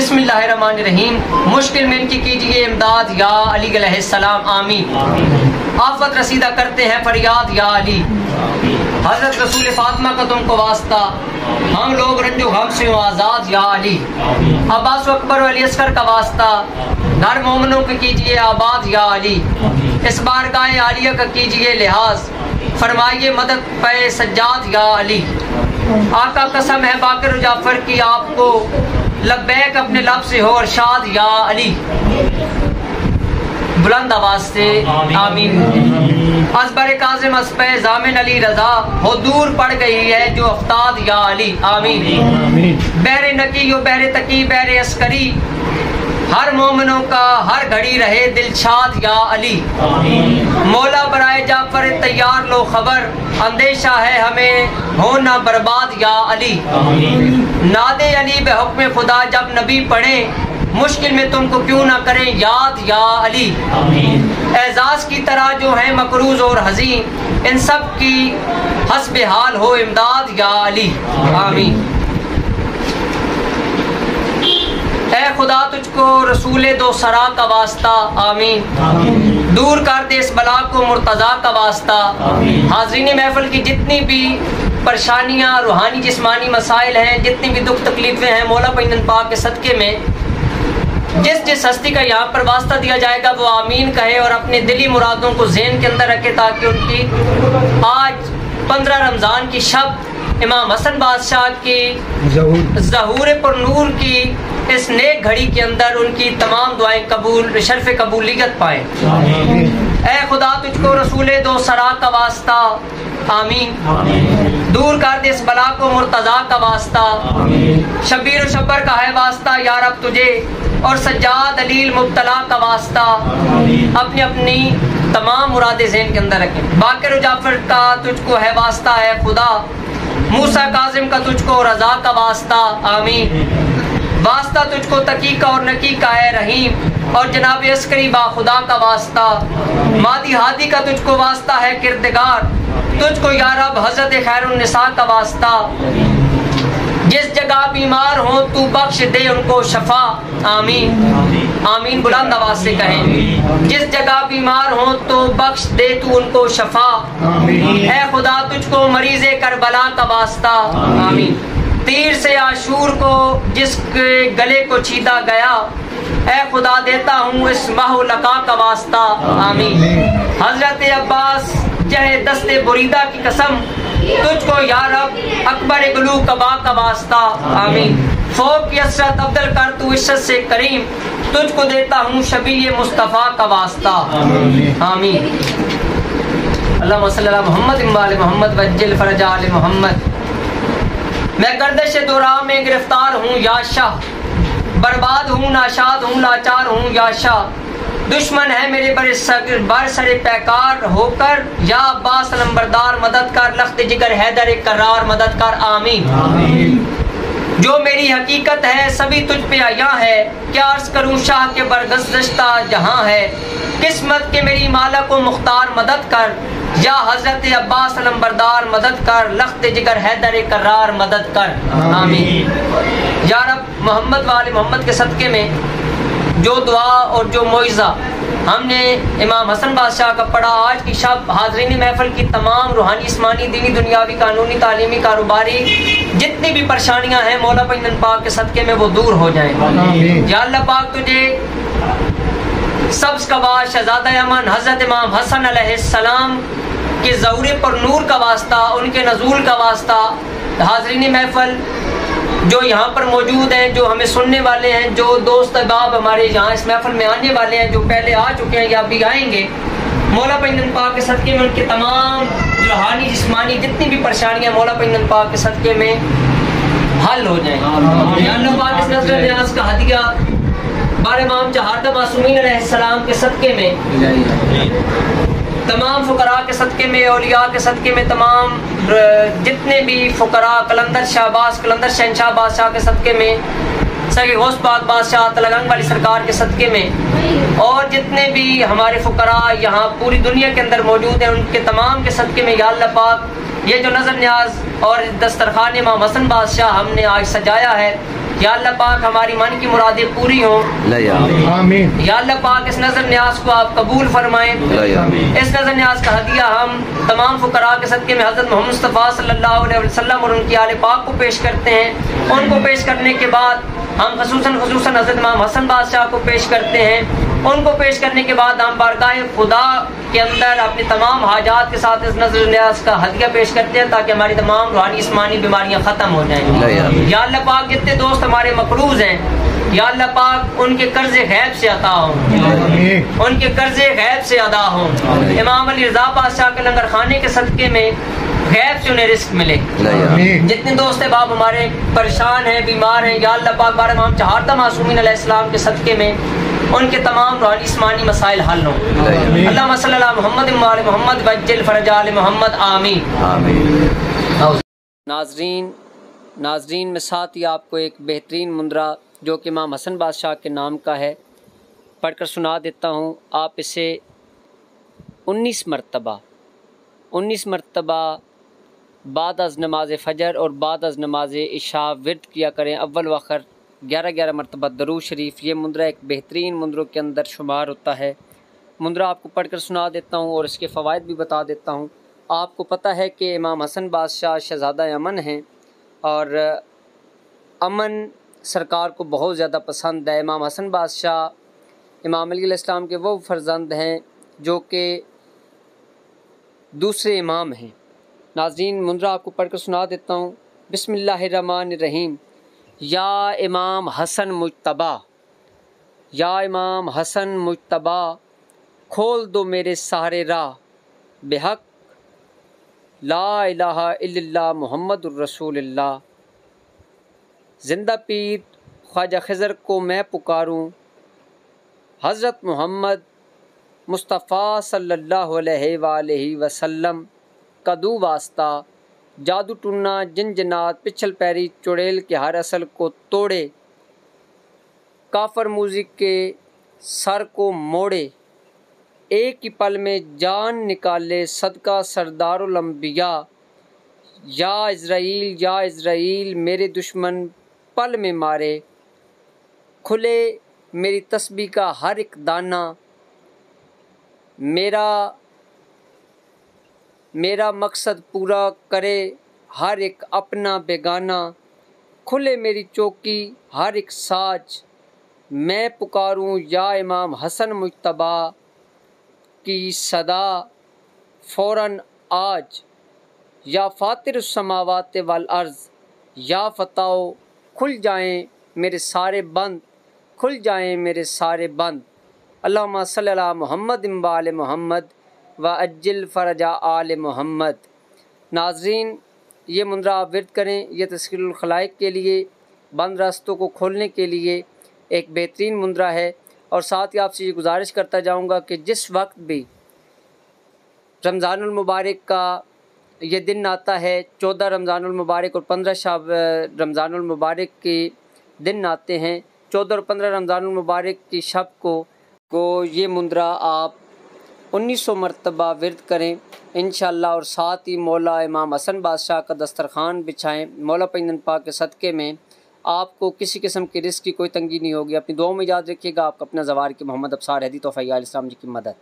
بسم اللہ الرحمن الرحیم. مشکل میں ان کی کیجئے امداد یا علی علیہ السلام آمین. آفت رسیدہ کرتے ہیں فریاد یا علی. حضرت رسول فاطمہ کا تم کو واسطہ ہم لوگ رنج و غم سے آزاد یا علی. عباس و اکبر و علی اصغر کا واسطہ گھر مومنوں کو کیجئے آباد یا علی. اس بارگاہ عالیہ کا کیجئے لحاظ فرمائیے مدد پہ سجاد یا علی. آقا قسم ہے باقر و جعفر کی آپ کو لبیک اپنے لب سے ہو ارشاد یا علی. بلند آواز سے آمین. ازبر کاظم از پہ ضامن علی رضا ہو دور پڑ گئی ہے جو افتاد یا علی آمین. بحر نقی و بحر تقی بحر عسکری ہر مومنوں کا ہر گھڑی رہے دل شاد یا علی. مولا برائے جعفر تیار لو خبر اندیشہ ہے ہمیں ہونا برباد یا علی. ناد علی بے حکم خدا جب نبی پڑھے مشکل میں تم کو کیوں نہ کریں یاد یا علی. اعزاز کی طرح جو ہیں مقروض اور حزین ان سب کی حسب حال ہو امداد یا علی آمین. اے خدا تجھ کو رسول دو سرا کا واسطہ آمین. دور کر دے اس بلا کو مرتضیٰ کا واسطہ. حاضرین محفل کی جتنی بھی پریشانیاں روحانی جسمانی مسائل ہیں جتنی بھی دکھ تکلیفیں ہیں مولا پنجن پاک کے صدقے میں جس ہستی کا یہاں پر واسطہ دیا جائے گا وہ آمین کہے اور اپنے دلی مرادوں کو ذہن کے اندر رکھے تاکہ ان کی آج 15 رمضان کی شب امام حسن بادشاہ کی ظہور پر نور کی اس نیک گھڑی کے اندر ان کی تمام دعائیں قبول شرف قبولیت پائیں. اے خدا تجھ کو رسول دو سرا کا واسطہ آمین. دور کر دے اس بلا کو مرتضیٰ کا واسطہ. شبیر و شبر کا ہے واسطہ یا رب تجھے اور سجاد علیل مبتلا کا واسطہ. اپنی اپنی تمام مراد ذہن کے اندر رکھیں. باقر و جعفر کا تجھ کو ہے واسطہ ہے خدا. موسیٰ کاظم کا تجھ کو رضا کا واسطہ آمین. واسطہ تجھ کو تقی کا اور نقی کا ہے رحیم اور جناب عسکری با خدا کا واسطہ. مادی ہادی کا تجھ کو واسطہ ہے کردگار. تجھ کو یا رب حضرت خیر النساء کا واسطہ. جس جگہ بیمار ہوں تو بخش دے ان کو شفا آمین. آمین بلند آواز سے کہیں. جس جگہ بیمار ہوں تو بخش دے تو ان کو شفا. اے خدا تجھ کو مریض کربلا کا واسطہ آمین. تیر سے عاشور کو جس کے گلے کو چھیدا گیا اے خدا دیتا ہوں اس ماہ لقا کا واسطہ آمین. حضرت عباس جہے دست بریدہ کی قسم تجھ کو یا رب اکبر گلو کبا کا واسطہ آمین. فوق کی عصرت ابدل کر تو عشت سے کریم تجھ کو دیتا ہوں شبیہ مصطفیٰ کا واسطہ آمین. اللہم صلی اللہ محمد وعلی محمد وجل فرج آل محمد. میں گردش دو راہ میں گرفتار ہوں یا شاہ. برباد ہوں ناشاد ہوں لاچار ہوں یا شاہ. دشمن ہے میرے بر سر پیکار ہو کر یا عباس نمبردار مدد کر. لخت جگر حیدر قرار مدد کر آمین. جو میری حقیقت ہے سبھی تجھ پہ عیاں ہے. کیا عرض کروں شاہ کے برگزشتہ جہاں ہے. قسمت کے میری مالک و مختار مدد کر یا حضرت عباس نمبردار مدد کر. لخت جگر حیدر قرار مدد کر آمین. یا رب محمد وآل محمد کے صدقے میں جو دعا اور جو معجزہ ہم نے امام حسن بادشاہ کا پڑھا آج کی شب حاضرین محفل کی تمام روحانی جسمانی دینی دنیاوی قانونی تعلیمی کاروباری جتنی بھی پریشانیاں ہیں مولا پنجن پاک کے صدقے میں وہ دور ہو جائیں. یا اللہ پاک تجھے سبز کبا شہزادہ امن حضرت امام حسن علیہ السلام کے ظہور پر نور کا واسطہ ان کے نزول کا واسطہ حاضرین محفل جو یہاں پر موجود ہیں جو ہمیں سننے والے ہیں جو دوست احباب ہمارے یہاں اس محفل میں آنے والے ہیں جو پہلے آ چکے ہیں یا بھی آئیں گے مولا پنجن پاک کے صدقے میں ان کے تمام روحانی جسمانی جتنی بھی پریشانیاں مولا پنجن پاک کے صدقے میں حل ہو جائیں. یا اللہ پاک اس نظر نیاز کا ہدیہ بار امام چہاردہ معصومین علیہ السلام کے صدقے میں تمام فقراء کے صدقے میں اولیاء کے صدقے میں تمام جتنے بھی فقراء قلندر شہباز قلندر شہنشاہ بادشاہ کے صدقے میں سید غوث پاک بادشاہ تلگنگ والی سرکار کے صدقے میں اور جتنے بھی ہمارے فقراء یہاں پوری دنیا کے اندر موجود ہیں ان کے تمام کے صدقے میں یا اللہ پاک یہ جو نظر نیاز اور دسترخوان امام حسن بادشاہ ہم نے آج سجایا ہے یا اللہ پاک ہماری من کی مرادیں پوری ہوں، آمین۔ یا اللہ پاک اس نظر نیاز کو آپ قبول فرمائیں، اس نظر نیاز کا ہدیہ ہم تمام فقراء کے صدقے میں حضرت محمد مصطفیٰ صلی اللہ علیہ وسلم اور ان کی آل پاک کو پیش کرتے ہیں۔ ان کو پیش کرنے کے بعد ہم خصوصاً حضرت امام حسن بادشاہ کو پیش کرتے ہیں۔ ان کو پیش کرنے کے بعد ہم بارگاہ خدا کے اندر اپنی تمام حاجات کے ساتھ اس نظر نیاز کا ہدیہ پیش کرتے ہیں تاکہ ہماری تمام روحانی جسمانی بیماریاں ختم ہو جائیں۔ یا اللہ پاک جتنے دوست ہمارے مقروض ہیں، یا اللہ پاک ان کے قرض غیب سے عطا ہوں، ان کے قرض غیب سے ادا ہوں۔ امام علی رضا بادشاہ کے لنگر خانے کے صدقے میں غیب سے انہیں رزق ملے۔ جتنے دوست احباب ہمارے پریشان ہیں، بیمار ہیں، یا اللہ پاک بارے امام چہارتہ معصومین علیہ السلام کے صدقے میں ان کے تمام روحانی جسمانی مسائل حل ہوں۔ اللہم صلی اللہ محمد و آل محمد وعجل فرج آل محمد، آمین۔ ناظرین میں ساتھ ہی آپ کو ایک بہترین مندرہ جو کہ امام حسن بادشاہ کے نام کا ہے پڑھ کر سنا دیتا ہوں۔ آپ اسے 19 مرتبہ بعد از نماز فجر اور بعد از نماز عشاء ورد کیا کریں، اول وآخر 11 مرتبہ درود شریف۔ یہ مندرہ ایک بہترین مندروں کے اندر شمار ہوتا ہے۔ مندرہ آپ کو پڑھ کر سنا دیتا ہوں اور اس کے فوائد بھی بتا دیتا ہوں۔ آپ کو پتہ ہے کہ امام حسن بادشاہ شہزادہ امن ہیں اور امن سرکار کو بہت زیادہ پسند ہے۔ امام حسن بادشاہ امام علی علیہ السلام کے وہ فرزند ہیں جو کہ دوسرے امام ہیں۔ ناظرین مندرہ آپ کو پڑھ کر سنا دیتا ہوں۔ بسم اللہ الرحمن الرحیم۔ یا امام حسن مجتبیٰ، یا امام حسن مجتبیٰ، کھول دو میرے سارے راہ، بحق لا الہ الا اللہ محمد الرسول اللہ۔ زندہ پیر خواجہ خضر کو میں پکاروں، حضرت محمد مصطفیٰ صلی اللہ علیہ وآلہ وسلم کا دو واسطہ، جادو ٹونا جن جنات پچھل پیری چڑیل کے ہر اصل کو توڑے، کافر موزک کے سر کو موڑے، ایک ہی پل میں جان نکالے صدقہ سردار الانبیاء۔ یا عزرائیل میرے دشمن پل میں مارے، کھلے میری تسبیح کا ہر ایک دانہ، میرا مقصد پورا کرے ہر ایک اپنا بیگانہ، کھلے میری چوکی ہر ایک ساج، میں پکاروں یا امام حسن مجتبیٰ کی صدا فوراً آج۔ یا فاطر السماوات والارض، یا فتح کھل جائیں میرے سارے بند، کھل جائیں میرے سارے بند۔ اللہم صلی علی محمد و آل محمد وعجل فرج آل محمد۔ ناظرین یہ مندرہ آپ ورد کریں، یہ تسخیر الخلائق کے لیے، بند راستوں کو کھولنے کے لیے ایک بہترین مندرہ ہے۔ اور ساتھ ہی آپ سے یہ گزارش کرتا جاؤں گا کہ جس وقت بھی رمضان المبارک کا یہ دن آتا ہے، 14 رمضان المبارک اور 15 رمضان المبارک کے دن آتے ہیں، 14 اور 15 رمضان المبارک کی شب کو یہ مندرہ آپ 1900 مرتبہ ورد کریں انشاءاللہ، اور ساتھ ہی مولا امام حسن بادشاہ کا دسترخوان بچھائیں۔ مولا پنجن پاک کے صدقے میں آپ کو کسی قسم کی رزق کی کوئی تنگی نہیں ہوگی۔ اپنی دعاؤں میں یاد رکھیے گا۔ آپ کا اپنا زوار کے محمد ابصار ہدی توفیق علیہ السلام جی کی مدد۔